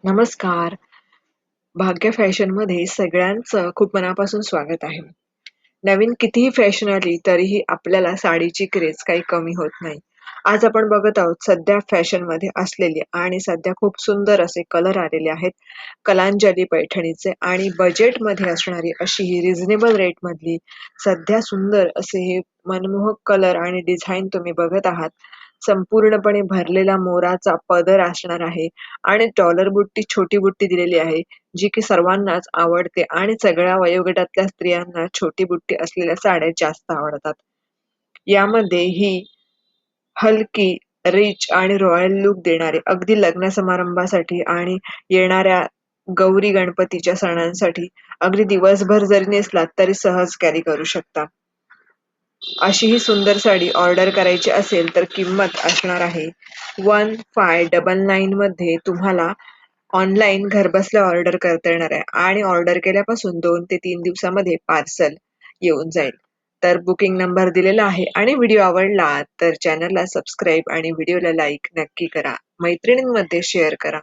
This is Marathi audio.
नमस्कार. भाग्य फॅशनमध्ये सगळ्यांचं खूप मनापासून स्वागत आहे. नवीन कितीही फॅशन आली तरीही आपल्याला साडीची क्रेज काही कमी होत नाही. आज आपण बघत आहोत सध्या फॅशनमध्ये असलेले आणि सध्या खूप सुंदर असे कलर आलेले आहेत. कलांजली पैठणीचे आणि बजेटमध्ये असणारी अशी ही रिझनेबल रेटमधली सध्या सुंदर असे हे मनमोहक कलर आणि डिझाइन तुम्ही बघत आहात. संपूर्णपणे भरलेला मोराचा पदर असणार आहे आणि डॉलर बुट्टी, छोटी बुट्टी दिलेली आहे, जी की सर्वांनाच आवडते आणि सगळ्या वयोगटातल्या स्त्रियांना छोटी बुट्टी असलेल्या साड्या जास्त आवडतात. यामध्ये ही हलकी, रिच आणि रॉयल लूक देणारे अगदी लग्न समारंभासाठी आणि येणाऱ्या गौरी गणपतीच्या सणांसाठी अगदी दिवसभर जरी नेसलात तरी सहज कॅरी करू शकता. अशी ही सुंदर साडी ऑर्डर करायची असेल तर किंमत असणार आहे 1599 मध्ये तुम्हाला ऑनलाईन घरबसल्या ऑर्डर करता येणार आहे आणि ऑर्डर केल्यापासून 2 ते 3 दिवसामध्ये पार्सल येऊन जाईल. तर बुकिंग नंबर दिलेला आहे आणि व्हिडिओ आवडला तर चॅनलला सबस्क्राईब आणि व्हिडिओला लाईक नक्की करा. मैत्रिणींमध्ये शेअर करा.